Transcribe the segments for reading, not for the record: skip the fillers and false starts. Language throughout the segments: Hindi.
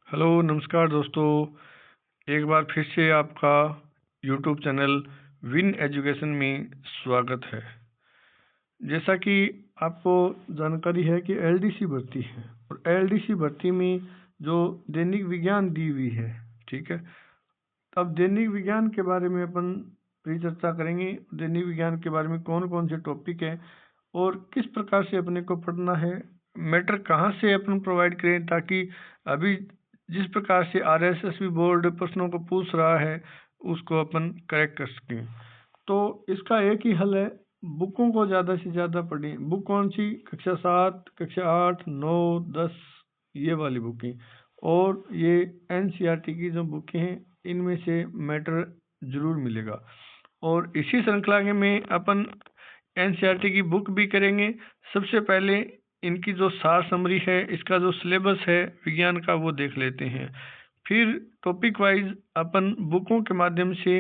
हेलो नमस्कार दोस्तों, एक बार फिर से आपका यूट्यूब चैनल विन एजुकेशन में स्वागत है। जैसा कि आपको जानकारी है कि एलडीसी भर्ती है और एलडीसी भर्ती में जो दैनिक विज्ञान दी हुई है, ठीक है। अब दैनिक विज्ञान के बारे में अपन परिचर्चा करेंगे। दैनिक विज्ञान के बारे में कौन कौन से टॉपिक हैं और किस प्रकार से अपने को पढ़ना है, मैटर कहाँ से अपन प्रोवाइड करें ताकि अभी जिस प्रकार से आरएसएसबी बोर्ड प्रश्नों को पूछ रहा है उसको अपन करेक्ट कर सकें। तो इसका एक ही हल है, बुकों को ज़्यादा से ज़्यादा पढ़ें। बुक कौन सी? कक्षा 7, कक्षा 8, 9, 10 ये वाली बुकें, और ये एनसीईआरटी की जो बुकें हैं इनमें से मैटर जरूर मिलेगा। और इसी श्रृंखला में अपन एनसीईआरटी की बुक भी करेंगे। सबसे पहले इनकी जो सार समरी है, इसका जो सिलेबस है विज्ञान का, वो देख लेते हैं। फिर टॉपिक वाइज अपन बुकों के माध्यम से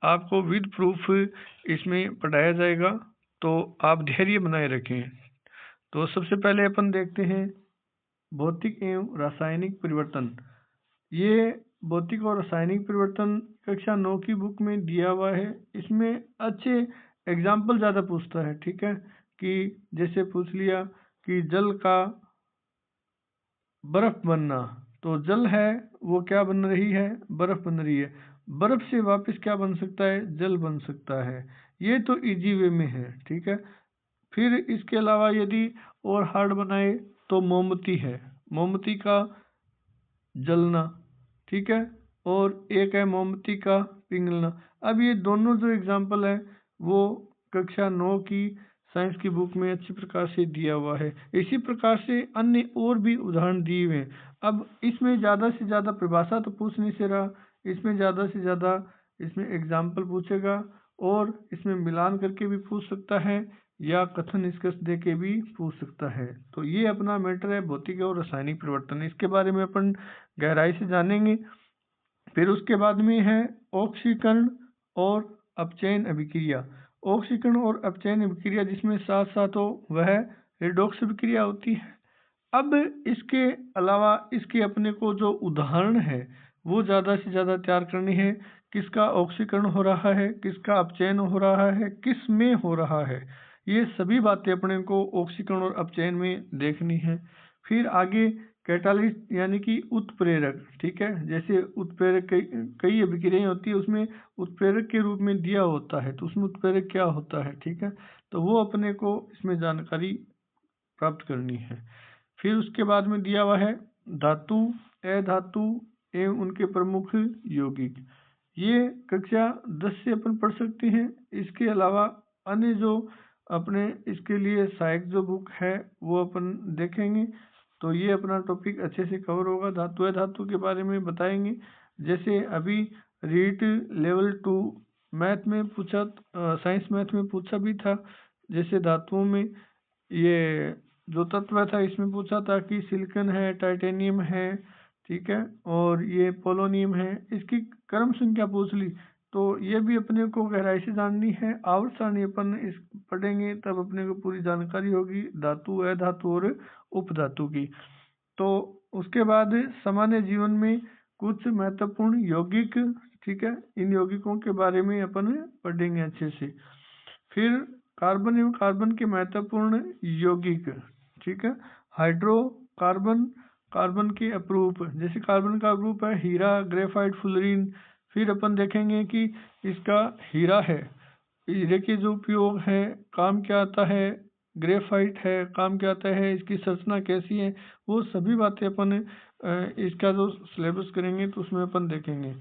आपको विद प्रूफ इसमें पढ़ाया जाएगा, तो आप धैर्य बनाए रखें। तो सबसे पहले अपन देखते हैं भौतिक एवं रासायनिक परिवर्तन। ये भौतिक और रासायनिक परिवर्तन कक्षा 9 की बुक में दिया हुआ है। इसमें अच्छे एग्जाम्पल ज़्यादा पूछता है, ठीक है। कि जैसे पूछ लिया कि जल का बर्फ बनना, तो जल है वो क्या बन रही है? बर्फ बन रही है। बर्फ से वापस क्या बन सकता है? जल बन सकता है। ये तो इजी वे में है, ठीक है। फिर इसके अलावा यदि और हार्ड बनाए तो मोमबत्ती है, मोमबत्ती का जलना, ठीक है। और एक है मोमबत्ती का पिघलना। अब ये दोनों जो एग्जाम्पल है वो कक्षा 9 की साइंस की बुक में अच्छी प्रकार से दिया हुआ है। इसी प्रकार से अन्य और भी उदाहरण दिए हुए हैं। अब इसमें ज़्यादा से ज़्यादा परिभाषा तो पूछ नहीं से रहा, इसमें ज़्यादा से ज़्यादा इसमें एग्जाम्पल पूछेगा और इसमें मिलान करके भी पूछ सकता है या कथन निष्कर्ष दे के भी पूछ सकता है। तो ये अपना मैटर है भौतिक और रासायनिक परिवर्तन। इसके बारे में अपन गहराई से जानेंगे। फिर उसके बाद में है ऑक्सीकरण और अपचयन अभिक्रिया। ऑक्सीकरण और अपचयन अभिक्रिया जिसमें साथ साथ हो वह रिडॉक्स अभिक्रिया होती है। अब इसके अलावा इसके अपने को जो उदाहरण है वो ज़्यादा से ज़्यादा तैयार करनी है। किसका ऑक्सीकरण हो रहा है, किसका अपचयन हो रहा है, किस में हो रहा है, ये सभी बातें अपने को ऑक्सीकरण और अपचयन में देखनी है। फिर आगे कैटालिस्ट यानी कि उत्प्रेरक, ठीक है। जैसे उत्प्रेरक कई अभिक्रियाएं होती है, उसमें उत्प्रेरक के रूप में दिया होता है, तो उसमें उत्प्रेरक क्या होता है, ठीक है। तो वो अपने को इसमें जानकारी प्राप्त करनी है। फिर उसके बाद में दिया हुआ है धातु, अधातु एवं उनके प्रमुख यौगिक। ये कक्षा 10 से अपन पढ़ सकते हैं। इसके अलावा अन्य जो अपने इसके लिए सहायक जो बुक है वो अपन देखेंगे, तो ये अपना टॉपिक अच्छे से कवर होगा। धातु अधातु के बारे में बताएंगे। जैसे अभी रीट लेवल 2 मैथ में पूछा, साइंस मैथ में पूछा भी था। जैसे धातुओं में ये जो तत्व था इसमें पूछा था कि सिलिकॉन है, टाइटेनियम है, ठीक है, और ये पोलोनियम है। इसकी क्रम संख्या पूछ ली, तो ये भी अपने को गहराई से जाननी है। आवर्त सारणी अपन इस पढ़ेंगे तब अपने को पूरी जानकारी होगी धातु, अधातु और उपधातु की। तो उसके बाद सामान्य जीवन में कुछ महत्वपूर्ण यौगिक, ठीक है, इन यौगिकों के बारे में अपन पढ़ेंगे अच्छे से। फिर कार्बन एवं कार्बन के महत्वपूर्ण यौगिक, ठीक है। हाइड्रोकार्बन, कार्बन के अपरूप, जैसे कार्बन का अपरूप है हीरा, ग्रेफाइट, फ्लोरीन। फिर अपन देखेंगे कि इसका हीरा है, हीरे के जो उपयोग है, काम क्या आता है, ग्रेफाइट है, काम क्या आता है, इसकी संरचना कैसी है, वो सभी बातें अपन इसका जो सिलेबस करेंगे तो उसमें अपन देखेंगे।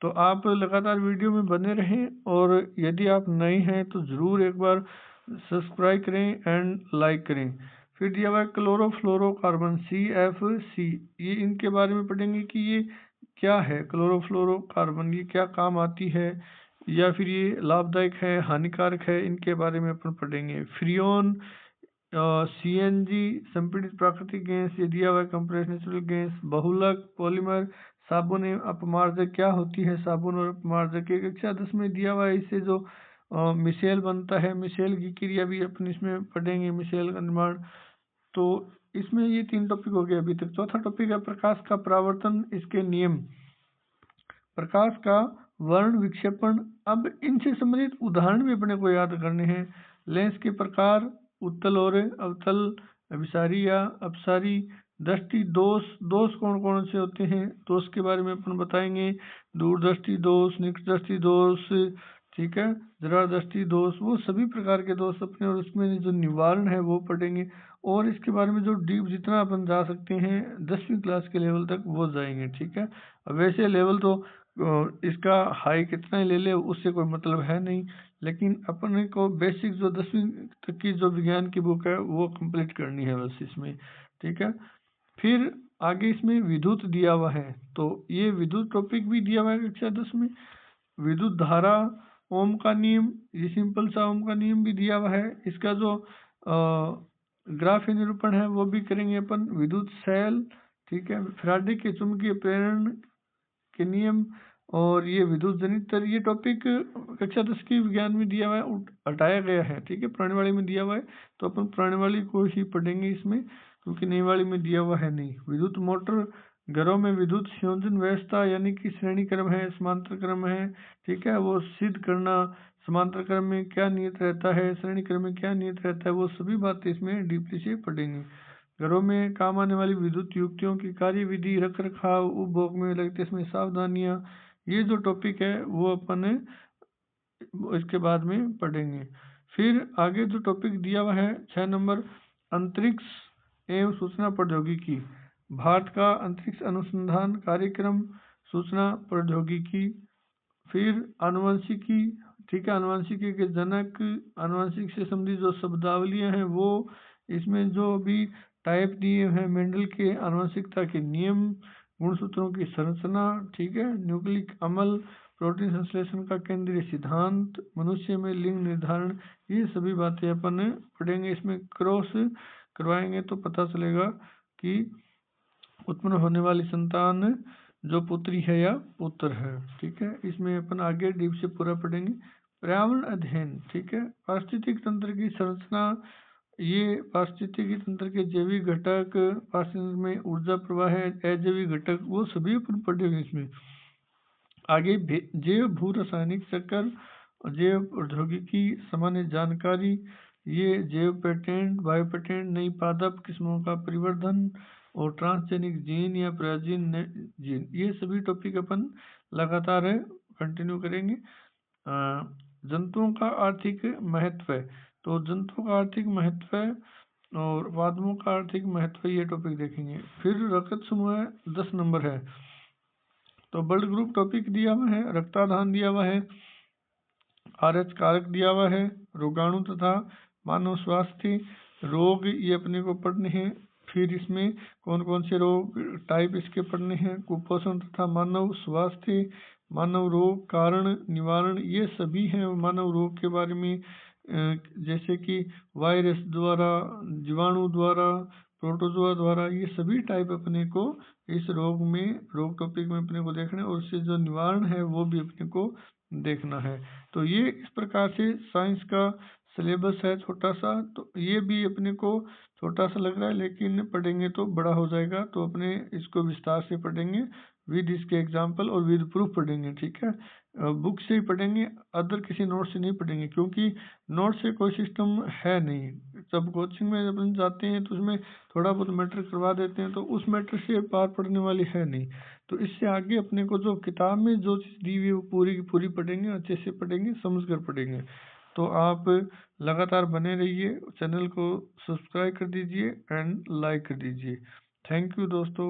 तो आप लगातार वीडियो में बने रहें, और यदि आप नए हैं तो ज़रूर एक बार सब्सक्राइब करें एंड लाइक करें। फिर दिया हुआ है क्लोरोफ्लोरोकार्बन, CFC। ये इनके बारे में पढ़ेंगे कि ये क्या है, क्लोरोफ्लोरोकार्बन ये क्या काम आती है, या फिर ये लाभदायक है, हानिकारक है, इनके बारे में अपन पढ़ेंगे। फ्रियोन, CNG संपीड़ित प्राकृतिक गैस, ये दिया हुआ है कंप्रेस्ड नेचुरल गैस। बहुलक, पॉलीमर, साबुन एवं अपमार्जक, क्या होती है साबुन और अपमार्जक, ये कक्षा 10 में दिया हुआ है। इससे जो मिसेल बनता है, मिसेल की क्रिया भी अपन इसमें पढ़ेंगे, मिसेल का निर्माण। तो इसमें ये 3 टॉपिक हो गए अभी तक। चौथा टॉपिक है प्रकाश का परावर्तन, इसके नियम, प्रकाश का वर्ण विक्षेपण। अब इनसे संबंधित उदाहरण भी अपने को याद करने हैं। लेंस के प्रकार, उत्तल और अवतल, अभिसारी या अपसारी, दृष्टि दोष, दोष कौन कौन से होते हैं, दोष के बारे में अपन बताएंगे। दूरदृष्टि दोष, निकट दृष्टि दोष, ठीक है, जरा दृष्टि दोष, वो सभी प्रकार के दोष अपने, और उसमें जो निवारण है वो पढ़ेंगे। और इसके बारे में जो डीप जितना अपन जा सकते हैं 10वीं क्लास के लेवल तक वो जाएंगे, ठीक है। अब वैसे लेवल तो इसका हाई कितना ही ले ले उससे कोई मतलब है नहीं, लेकिन अपने को बेसिक जो 10वीं तक की जो विज्ञान की बुक है वो कंप्लीट करनी है बस इसमें, ठीक है। फिर आगे इसमें विद्युत दिया हुआ है, तो ये विद्युत टॉपिक भी दिया हुआ है कक्षा 10 में। विद्युत धारा, ओम का नियम, ये सिंपल सा ओम का नियम भी दिया हुआ है। इसका जो ग्राफ निरूपण है वो भी करेंगे अपन। विद्युत सेल, ठीक है, फैराडे के चुंबकीय प्रेरण के नियम, और ये विद्युत जनित्र, ये टॉपिक कक्षा 10 की विज्ञान में दिया हुआ है, हटाया गया है, ठीक है, पुरानी वाली में दिया हुआ है, तो अपन पुरानी वाली को ही पढ़ेंगे इसमें, क्योंकि नई वाली में दिया हुआ है नहीं। विद्युत मोटर, घरों में विद्युत संयोजन व्यवस्था, यानी कि श्रेणी क्रम है, समांतर क्रम है, ठीक है, वो सिद्ध करना, समांतर क्रम में क्या नियत रहता है, श्रेणी क्रम में क्या नियत रहता है, वो सभी बातें इसमें डीपली से पढ़ेंगे। घरों में काम आने वाली विद्युत युक्तियों की कार्यविधि, रख रखाव, उपभोग में लगते इसमें सावधानियां, ये जो टॉपिक है वो अपन इसके बाद में पढ़ेंगे। फिर आगे जो टॉपिक दिया हुआ है 6 नंबर, अंतरिक्ष एवं सूचना प्रौद्योगिकी, भारत का अंतरिक्ष अनुसंधान कार्यक्रम, सूचना प्रौद्योगिकी। फिर आनुवंशिकी, ठीक है, आनुवंशिकी के जनक, आनुवंशिक से संबंधित जो शब्दावलियां हैं वो, इसमें जो भी टाइप दिए हैं, मेंडल के आनुवंशिकता के नियम, गुणसूत्रों की संरचना, ठीक है, न्यूक्लिक अम्ल, प्रोटीन संश्लेषण का केंद्रीय सिद्धांत, मनुष्य में लिंग निर्धारण, ये सभी बातें अपन पढ़ेंगे। इसमें क्रॉस करवाएंगे तो पता चलेगा कि उत्पन्न होने वाली संतान जो पुत्री है या पुत्र है, ठीक है। इसमें अपन आगे डीप से पूरा पढ़ेंगे। पर्यावरण अध्ययन, ठीक है, पारिस्थितिक तंत्र की संरचना, ये पारिस्थितिकी तंत्र के जैविक घटक, पारिस्थितिकी में ऊर्जा प्रवाह है, अजैविक घटक, वो सभी अपन पढ़ेंगे इसमें। आगे जैव भू रासायनिक चक्र, जैव प्रौद्योगिकी, सामान्य जानकारी, ये जैव पेटेंट, बायो पेटेंट, नई पादप किस्मों का परिवर्धन, और ट्रांसजेनिक जीन या प्राजीन जीन, ये सभी टॉपिक अपन लगातार कंटिन्यू करेंगे। जंतुओं का आर्थिक महत्व, तो जंतुओं का आर्थिक महत्व और वादमों का आर्थिक महत्व, ये टॉपिक देखेंगे। फिर रक्त समूह 10 नंबर है, तो ब्लड ग्रुप टॉपिक दिया हुआ है, रक्ताधान दिया हुआ है, RH कारक दिया हुआ है, रोगाणु तथा मानव स्वास्थ्य, रोग ये अपने को पढ़ने हैं। फिर इसमें कौन कौन से रोग टाइप इसके पढ़ने हैं, कुपोषण तथा मानव स्वास्थ्य, मानव रोग कारण निवारण, ये सभी हैं मानव रोग के बारे में, जैसे कि वायरस द्वारा, जीवाणु द्वारा, प्रोटोजोआ द्वारा, ये सभी टाइप अपने को इस रोग टॉपिक में अपने को देखना है, और उससे जो निवारण है वो भी अपने को देखना है। तो ये इस प्रकार से साइंस का सिलेबस है छोटा सा, तो ये भी अपने को छोटा सा लग रहा है, लेकिन पढ़ेंगे तो बड़ा हो जाएगा, तो अपने इसको विस्तार से पढ़ेंगे, विद इसके एग्जाम्पल और विद प्रूफ पढ़ेंगे, ठीक है। बुक से ही पढ़ेंगे, अदर किसी नोट से नहीं पढ़ेंगे, क्योंकि नोट से कोई सिस्टम है नहीं। जब कोचिंग में अपन जाते हैं तो उसमें थोड़ा बहुत मैटर करवा देते हैं, तो उस मैटर से पार पढ़ने वाली है नहीं। तो इससे आगे अपने को जो किताब में जो चीज़ दी हुई है वो पूरी की पूरी पढ़ेंगे, अच्छे से पढ़ेंगे, समझ कर पढ़ेंगे। तो आप लगातार बने रहिए, चैनल को सब्सक्राइब कर दीजिए एंड लाइक कर दीजिए। थैंक यू दोस्तों।